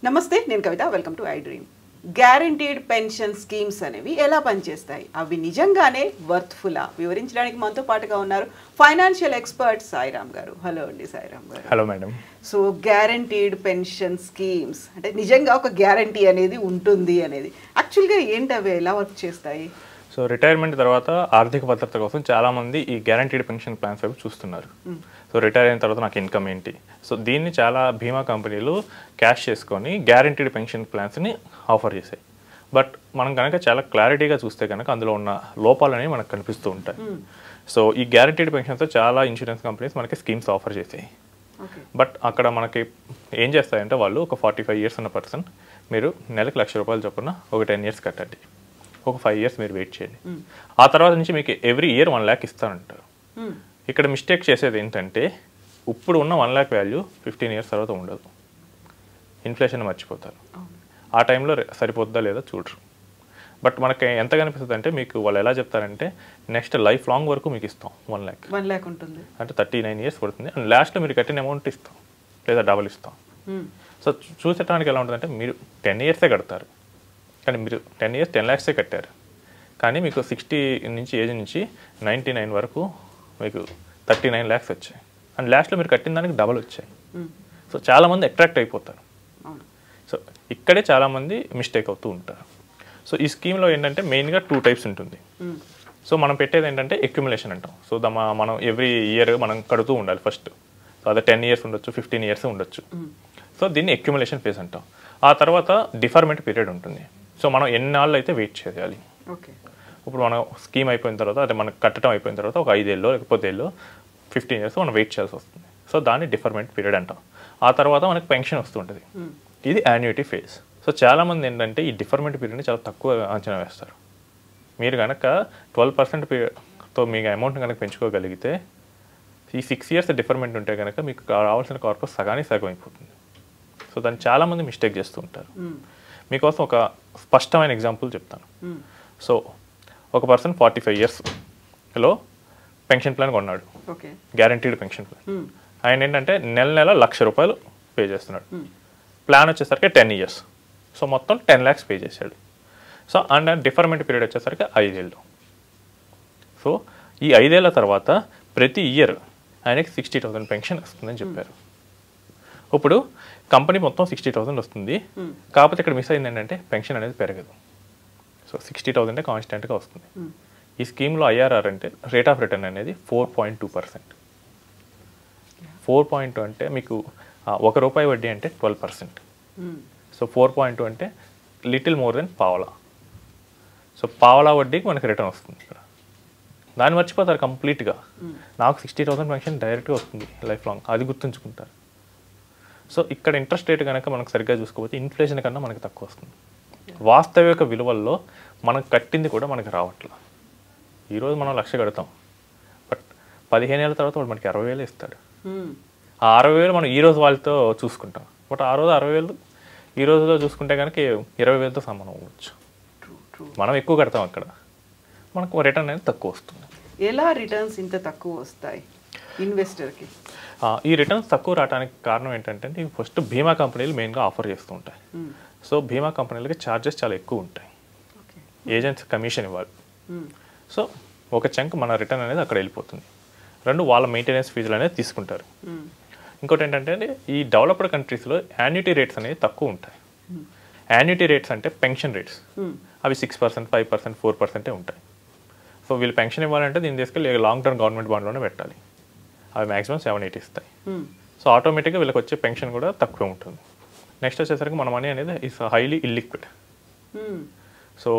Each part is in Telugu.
నమస్తే, నేను Kavitha. Welcome to I dream. Guaranteed pension schemes అనేవి ఎలా పనిచేస్తాయి, అవి నిజంగానే వర్త్ఫుల్లా వివరించడానికి మనతో పాటుగా ఉన్నారు ఫైనాన్షియల్ ఎక్స్పర్ట్ సాయిరామ్ గారు. హలో అండి సాయిరామ్ గారు. Hello madam. So guaranteed pension schemes అంటే నిజంగా ఒక గ్యారంటీ అనేది ఉంటుంది అనేది యాక్చువల్గా ఏంటి, అవి ఎలా వర్క్ చేస్తాయి? సో రిటైర్మెంట్ తర్వాత ఆర్థిక భద్రత కోసం చాలామంది ఈ గ్యారంటీడ్ పెన్షన్ ప్లాన్స్ వైపు చూస్తున్నారు. సో రిటైర్ అయిన తర్వాత నాకు ఇన్కమ్ ఏంటి, సో దీన్ని చాలా బీమా కంపెనీలు క్యాష్ చేసుకొని గ్యారంటీడ్ పెన్షన్ ప్లాన్స్ని ఆఫర్ చేశాయి. బట్ మనం కనుక చాలా క్లారిటీగా చూస్తే కనుక అందులో ఉన్న లోపాలు అనేవి మనకు కనిపిస్తూ ఉంటాయి. సో ఈ గ్యారంటీడ్ పెన్షన్తో చాలా ఇన్సూరెన్స్ కంపెనీస్ మనకి స్కీమ్స్ ఆఫర్ చేసాయి. బట్ అక్కడ మనకి ఏం చేస్తాయంటే వాళ్ళు ఒక 45 years ఉన్న పర్సన్ మీరు నెలకు ₹1,00,000 చొప్పున ఒక 10 years కట్టండి, ఒక 5 years మీరు వెయిట్ చేయండి, ఆ తర్వాత నుంచి మీకు ఎవ్రీ ఇయర్ 1 lakh ఇస్తానంటారు. ఇక్కడ మిస్టేక్ చేసేది ఏంటంటే ఇప్పుడు ఉన్న 1 lakh వాల్యూ 15 years తర్వాత ఉండదు, ఇన్ఫ్లేషన్ మర్చిపోతారు. ఆ టైంలో సరిపోద్దా లేదా చూడరు. బట్ మనకి ఎంత కనిపిస్తుంది అంటే మీకు వాళ్ళు ఎలా చెప్తారంటే నెక్స్ట్ లైఫ్ లాంగ్ వరకు మీకు ఇస్తాం 1 lakh ఉంటుంది, అంటే 39 years పడుతుంది, అండ్ లాస్ట్లో మీరు కట్టిన అమౌంట్ ఇస్తాం లేదా డబుల్ ఇస్తాం. సో చూసేటానికి ఎలా ఉంటుందంటే మీరు 10 years కడతారు, కానీ మీరు 10 years 10 lakhs కట్టారు, కానీ మీకు 60 నుంచి ఏజ్ నుంచి 99 వరకు మీకు 39 lakhs వచ్చాయి, అండ్ లాస్ట్లో మీరు కట్టిన దానికి డబల్ వచ్చాయి. సో చాలామంది అట్రాక్ట్ అయిపోతారు. సో ఇక్కడే చాలామంది మిస్టేక్ అవుతూ ఉంటారు. సో ఈ స్కీమ్లో ఏంటంటే మెయిన్గా 2 types ఉంటుంది. సో మనం పెట్టేది ఏంటంటే అక్యుములేషన్ అంటాం. సో మనం ఎవ్రీ ఇయర్ మనం కడుతూ ఉండాలి ఫస్ట్. సో అదే 10 years ఉండొచ్చు, 15 years ఉండొచ్చు. సో దీన్ని అక్యుములేషన్ ఫేజ్ అంటాం. ఆ తర్వాత డిఫర్మెంట్ పీరియడ్ ఉంటుంది. సో మనం ఎన్నాళ్ళు అయితే వెయిట్ చేయాలి. ఇప్పుడు మనం స్కీమ్ అయిపోయిన తర్వాత అంటే మనకు కట్టడం అయిపోయిన తర్వాత ఒక 5 ఏళ్ళు లేకపోతే 15 years మనం వెయిట్ చేయాల్సి వస్తుంది. సో దాన్ని డిఫర్మెంట్ పీరియడ్ అంటాం. ఆ తర్వాత మనకు పెన్షన్ వస్తుంటుంది. ఇది యాన్యుటీ ఫేజ్. సో చాలామంది ఏంటంటే ఈ డిఫర్మెంట్ పీరియడ్ని చాలా తక్కువ అంచనా వేస్తారు. మీరు కనుక 12% పీరియడ్తో మీ అమౌంట్ కనుక పెంచుకోగలిగితే ఈ 6 years డిఫర్మెంట్ ఉంటే కనుక మీకు రావాల్సిన కార్పస్ సగానికి సగం అయిపోతుంది. సో దాన్ని చాలామంది మిస్టేక్ చేస్తూ ఉంటారు. మీకోసం ఒక స్పష్టమైన ఎగ్జాంపుల్ చెప్తాను. సో ఒక పర్సన్ 45 yearsలో పెన్షన్ ప్లాన్ కొన్నాడు, గ్యారంటీడ్ పెన్షన్ ప్లాన్. ఆయన ఏంటంటే నెల ₹1,00,000 పే చేస్తున్నాడు. ప్లాన్ వచ్చేసరికి 10 years, సో మొత్తం 10 lakhs పే చేశాడు. సో అండ్ డిఫర్మెంట్ పీరియడ్ వచ్చేసరికి 5 ఏళ్ళు. సో ఈ 5 ఏళ్ళ తర్వాత ప్రతి ఇయర్ ఆయనకి 60,000 పెన్షన్ వస్తుందని చెప్పారు. ఇప్పుడు కంపెనీ మొత్తం 60,000 వస్తుంది, కాకపోతే ఇక్కడ మిస్ అయింది ఏంటంటే పెన్షన్ అనేది పెరగదు. సో 60,000 కాన్స్టెంట్గా వస్తుంది. ఈ స్కీమ్లో ఐఆర్ఆర్ అంటే రేట్ ఆఫ్ రిటర్న్ అనేది 4.2%. 4.2 అంటే మీకు ₹1 వడ్డీ అంటే 12%. సో 4.2 అంటే లిటిల్ మోర్ దెన్ పావలా. సో పావలా వడ్డీకి మనకి రిటర్న్ వస్తుంది ఇక్కడ. దాన్ని మర్చిపోతారు కంప్లీట్గా. నాకు 60,000 పెన్షన్ డైరెక్ట్గా వస్తుంది లైఫ్ లాంగ్, అది గుర్తుంచుకుంటారు. సో ఇక్కడ ఇంట్రెస్ట్ రేట్ కనుక మనకు సరిగ్గా చూసుకోకపోతే ఇన్ఫ్లేషన్ కన్నా మనకి తక్కువ వస్తుంది. వాస్తవిక విలువల్లో మనకు కట్టింది కూడా మనకి రావట్లేదు. ఈరోజు మనం 1,00,000 కడతాం, బట్ 15 ఏళ్ళ తర్వాత వాడు మనకి 60,000 ఇస్తాడు. ఆ 60,000 మనం ఈరోజు వాళ్ళతో చూసుకుంటాం, బట్ ఆ రోజు 60,000 ఈ రోజులో చూసుకుంటే కనుక 20,000తో సమానం అవ్వచ్చు. మనం ఎక్కువ కడతాం, అక్కడ మనకు రిటర్న్ అనేది తక్కువ వస్తుంది. ఎలా రిటర్న్స్ ఇంత తక్కువ వస్తాయి ఇన్వెస్టర్కి? ఈ రిటర్న్స్ తక్కువ రావడానికి కారణం ఏంటంటే ఫస్ట్ బీమా కంపెనీలు మెయిన్గా ఆఫర్ చేస్తూ ఉంటాయి. సో బీమా కంపెనీలకి ఛార్జెస్ చాలా ఎక్కువ ఉంటాయి, ఏజెంట్స్ కమిషన్ ఇవ్వాలి. సో ఒక చంక్ మన రిటర్న్ అనేది అక్కడ వెళ్ళిపోతుంది. 2 వాళ్ళ మెయింటెనెన్స్ ఫీజులు అనేది తీసుకుంటారు. ఇంకోటి ఏంటంటే ఈ డెవలప్డ్ కంట్రీస్లో యాన్యుటీ రేట్స్ అనేవి తక్కువ ఉంటాయి. యాన్యుటీ రేట్స్ అంటే పెన్షన్ రేట్స్, అవి 6%, 5%, 4% ఉంటాయి. సో వీళ్ళు పెన్షన్ ఇవ్వాలంటే దీన్ని తీసుకెళ్ళి లాంగ్ టర్మ్ గవర్నమెంట్ బాండ్లోనే పెట్టాలి. అవి మ్యాక్సిమం 7-8 ఇస్తాయి. సో ఆటోమేటిక్గా వీళ్ళకి వచ్చే పెన్షన్ కూడా తక్కువ ఉంటుంది. నెక్స్ట్ వచ్చేసరికి మన మనీ అనేది is highly illiquid. So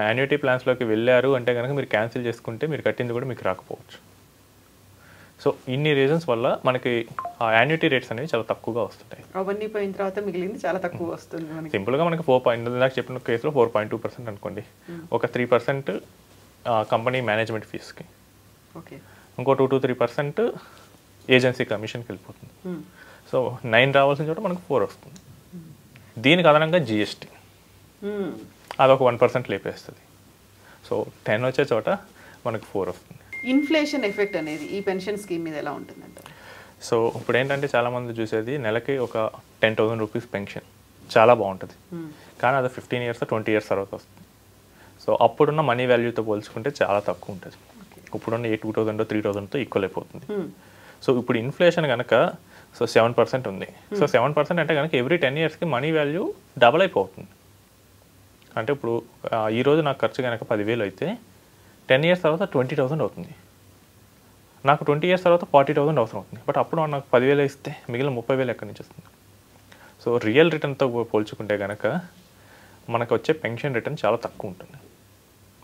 annuity ప్లాన్స్లోకి వెళ్ళారు అంటే కనుక మీరు క్యాన్సిల్ చేసుకుంటే మీరు కట్టింది కూడా మీకు రాకపోవచ్చు. సో ఇన్ని రీజన్స్ వల్ల మనకి ఆ యాన్యుటీ రేట్స్ అనేవి చాలా తక్కువగా వస్తుంటాయి. అవన్నీ పోయిన తర్వాత మిగిలింది చాలా తక్కువ వస్తుంది. సింపుల్గా మనకి 4.2 చెప్పిన కేసులో 4.2% అనుకోండి, ఒక 3% కంపెనీ మేనేజ్మెంట్ ఫీజ్కి, ఇంకో 2-3% ఏజెన్సీ కమిషన్కి వెళ్ళిపోతుంది. సో 9 రావాల్సిన చోట మనకు 4 వస్తుంది. దీనికి అదనంగా జిఎస్టీ అదొక 1% లేపేస్తుంది. సో 10 వచ్చే చోట మనకు 4 వస్తుంది. ఇన్ఫ్లేషన్ ఎఫెక్ట్ అనేది ఈ పెన్షన్ స్కీమ్ మీద ఎలా ఉంటుందంట? సో ఇప్పుడు ఏంటంటే చాలామంది చూసేది నెలకి ఒక 10,000 రూపీస్ పెన్షన్, చాలా బాగుంటుంది. కానీ అది 15 years 20 years తర్వాత వస్తుంది. సో అప్పుడున్న మనీ వాల్యూతో పోల్చుకుంటే చాలా తక్కువ ఉంటుంది. ఇప్పుడున్న 2000 3000తో ఈక్వల్ అయిపోతుంది. సో ఇప్పుడు ఇన్ఫ్లేషన్ కనుక సో 7% ఉంది. సో 7% అంటే కనుక ఎవ్రీ 10 yearsకి మనీ వాల్యూ డబల్ అయిపోతుంది. అంటే ఇప్పుడు ఈరోజు నాకు ఖర్చు కనుక 10,000 అయితే 10 years తర్వాత 20,000 అవుతుంది. నాకు 20 years తర్వాత 40,000 అవసరం అవుతుంది. బట్ అప్పుడు నాకు 10,000 ఇస్తే మిగిలిన 30,000 ఎక్కడి నుంచి వస్తుంది? సో రియల్ రిటర్న్తో పోల్చుకుంటే కనుక మనకు వచ్చే పెన్షన్ రిటర్న్ చాలా తక్కువ ఉంటుంది.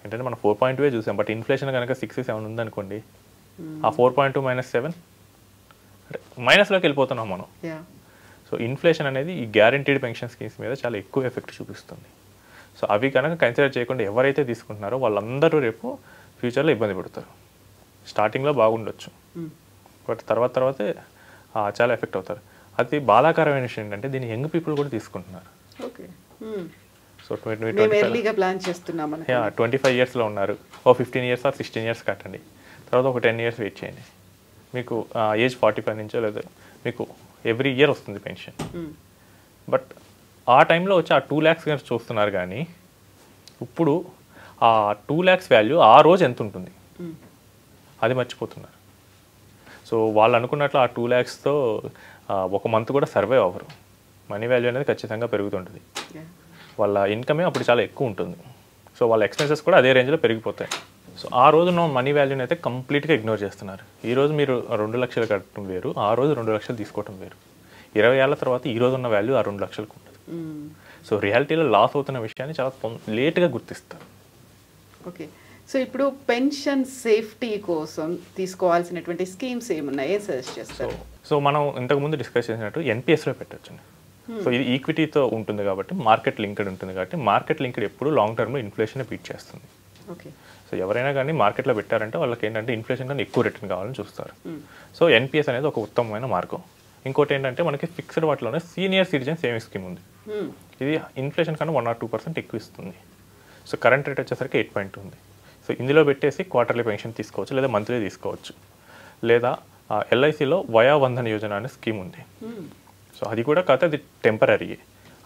ఏంటంటే మనం 4.2 చూసాం, బట్ ఇన్ఫ్లేషన్ కనుక 6-7 ఉందనుకోండి, ఆ 4.2 - 7 అంటే మైనస్లోకి వెళ్ళిపోతున్నాం మనం. సో ఇన్ఫ్లేషన్ అనేది ఈ గ్యారంటీడ్ పెన్షన్ స్కీమ్స్ మీద చాలా ఎక్కువ ఎఫెక్ట్ చూపిస్తుంది. సో అవి కనుక కన్సిడర్ చేయకుండా ఎవరైతే తీసుకుంటున్నారో వాళ్ళందరూ రేపు ఫ్యూచర్లో ఇబ్బంది పడతారు. స్టార్టింగ్లో బాగుండొచ్చు, బట్ తర్వాతే చాలా ఎఫెక్ట్ అవుతారు. అది బాధాకరమైన విషయం ఏంటంటే దీన్ని యంగ్ పీపుల్ కూడా తీసుకుంటున్నారు. సో 25 yearsలో ఉన్నారు, 15 years or 16 years కట్టండి, తర్వాత ఒక 10 years వెయిట్ చేయండి, మీకు ఏజ్ 45 నుంచో లేదా మీకు ఎవ్రీ ఇయర్ వస్తుంది పెన్షన్. బట్ ఆ టైంలో వచ్చి ఆ 2 lakhs కానీ చూస్తున్నారు, కానీ ఇప్పుడు ఆ 2 lakhs వాల్యూ ఆ రోజు ఎంత ఉంటుంది అది మర్చిపోతున్నారు. సో వాళ్ళు అనుకున్నట్లు ఆ 2 lakhsతో ఒక మంత్ కూడా సర్వైవ్ అవ్వరు. మనీ వాల్యూ అనేది ఖచ్చితంగా పెరుగుతుంటుంది. వాళ్ళ ఇన్కమే అప్పుడు చాలా ఎక్కువ ఉంటుంది. సో వాళ్ళ ఎక్స్పెన్సెస్ కూడా అదే రేంజ్లో పెరిగిపోతాయి. సో ఆ రోజు మనీ వాల్యూని అయితే కంప్లీట్గా ఇగ్నోర్ చేస్తున్నారు. ఈరోజు మీరు 2 లక్షలు కట్టడం వేరు, ఆ రోజు 2 లక్షలు తీసుకోవడం వేరు. 20 ఏళ్ల తర్వాత ఈ రోజు ఉన్న వాల్యూ ఆ 2 లక్షలకు ఉంటుంది. సో రియాలిటీలో లాస్ అవుతున్న విషయాన్ని చాలా లేట్గా గుర్తిస్తారు. ఓకే, సో ఇప్పుడు పెన్షన్ సేఫ్టీ కోసం తీసుకోవాల్సినటువంటి స్కీమ్స్ ఏమున్నాయి, ఏం సజెస్ట్ చేస్తారు? సో మనం ఇంతకుముందు డిస్కస్ చేసినట్టు ఎన్పిఎస్లో పెట్టచ్చు. సో ఇది ఈక్విటీతో ఉంటుంది కాబట్టి మార్కెట్ లింక్డ్ ఉంటుంది కాబట్టి మార్కెట్ లింక్డ్ ఎప్పుడు లాంగ్ టర్మ్లో ఇన్ఫ్లేషన్ బీట్ చేస్తుంది. ఓకే, సో ఎవరైనా కానీ మార్కెట్లో పెట్టారంటే వాళ్ళకి ఏంటంటే ఇన్ఫ్లేషన్ కన్నా ఎక్కువ రిటర్న్ కావాలని చూస్తారు. సో ఎన్పిఎస్ అనేది ఒక ఉత్తమమైన మార్గం. ఇంకోటి ఏంటంటే మనకి ఫిక్స్డ్ వాటిలోనే సీనియర్ సిటిజన్ సేవింగ్ స్కీమ్ ఉంది. ఇది ఇన్ఫ్లేషన్ కన్నా 1 or 2% ఎక్కువ ఇస్తుంది. సో కరెంట్ రేట్ వచ్చేసరికి 8.2 ఉంది. సో ఇందులో పెట్టేసి క్వార్టర్లీ పెన్షన్ తీసుకోవచ్చు, లేదా మంత్లీ తీసుకోవచ్చు, లేదా ఎల్ఐసిలో వయా వంధన్ యోజన అనే స్కీమ్ ఉంది. సో అది కూడా కాకపోతే అది టెంపరీ,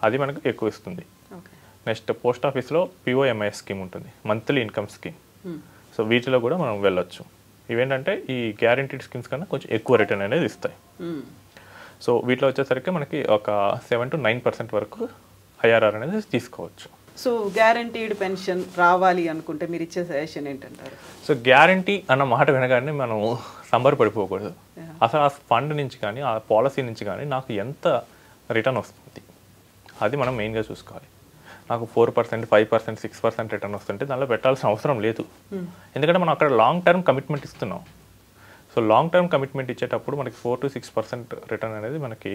అది మనకు ఎక్కువ ఇస్తుంది. నెక్స్ట్ పోస్ట్ ఆఫీస్లో పిఓఎంఐఎస్ స్కీమ్ ఉంటుంది, మంత్లీ ఇన్కమ్ స్కీమ్. సో వీటిలో కూడా మనం వెళ్ళొచ్చు. ఇవేంటంటే ఈ గ్యారంటీడ్ స్కీమ్స్ కన్నా కొంచెం ఎక్కువ రిటర్న్ అనేది ఇస్తాయి. సో వీటిలో వచ్చేసరికి మనకి ఒక 7 to 9% వరకు ఐఆర్ఆర్ అనేది తీసుకోవచ్చు. సో గ్యారంటీడ్ పెన్షన్ రావాలి అనుకుంటే మీరు ఇచ్చే సజెషన్ ఏంటంటారు? సో గ్యారంటీ అన్న మాట వినగానే మనం సంబరపడిపోకూడదు. అసలు ఆ ఫండ్ నుంచి కానీ ఆ పాలసీ నుంచి కానీ నాకు ఎంత రిటర్న్ వస్తుంది అది మనం మెయిన్గా చూసుకోవాలి. నాకు 4%, 5%, 6% రిటర్న్ వస్తుంటే దానిలో పెట్టాల్సిన అవసరం లేదు. ఎందుకంటే మనం అక్కడ లాంగ్ టర్మ్ కమిట్మెంట్ ఇస్తున్నాం. సో లాంగ్ టర్మ్ కమిట్మెంట్ ఇచ్చేటప్పుడు మనకి 4 to 6% రిటర్న్ అనేది మనకి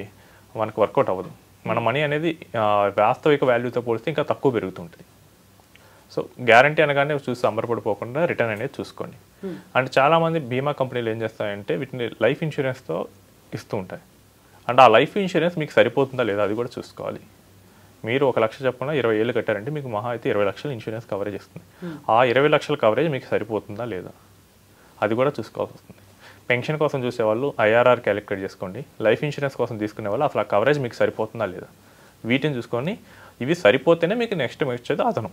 వర్కౌట్ అవ్వదు. మన మనీ అనేది వాస్తవిక వాల్యూతో పోలిస్తే ఇంకా తక్కువ పెరుగుతుంటుంది. సో గ్యారంటీ అనగానే చూసి సంబరపడిపోకుండా రిటర్న్ అనేది చూసుకోండి. అంటే చాలామంది బీమా కంపెనీలు ఏం చేస్తాయంటే వీటిని లైఫ్ ఇన్సూరెన్స్తో ఇస్తూ ఉంటాయి. అంటే ఆ లైఫ్ ఇన్సూరెన్స్ మీకు సరిపోతుందా లేదా అది కూడా చూసుకోవాలి. మీరు 1 లక్ష చెప్పకుండా 20 ఏళ్ళు కట్టారంటే మీకు మహా అయితే 20 లక్షల ఇన్సూరెన్స్ కవరేజ్ ఇస్తుంది. ఆ 20 లక్షల కవరేజ్ మీకు సరిపోతుందా లేదా అది కూడా చూసుకోవాల్సి వస్తుంది. పెన్షన్ కోసం చూసేవాళ్ళు ఐఆర్ఆర్ క్యాలిక్యులేట్ చేసుకోండి. లైఫ్ ఇన్సూరెన్స్ కోసం తీసుకునే వాళ్ళు అసలు ఆ కవరేజ్ మీకు సరిపోతుందా లేదా వీటిని చూసుకొని ఇవి సరిపోతేనే మీకు నెక్స్ట్ వచ్చేది అదనం.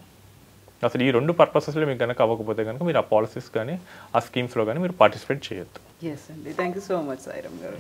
అసలు ఈ 2 పర్పసెస్లో మీకు కనుక అవ్వకపోతే కనుక మీరు ఆ పాలసీస్ కానీ ఆ స్కీమ్స్లో కానీ మీరు పార్టిసిపేట్ చేయొద్దు. ఎస్ అండి, thank you so much Sairam గారు.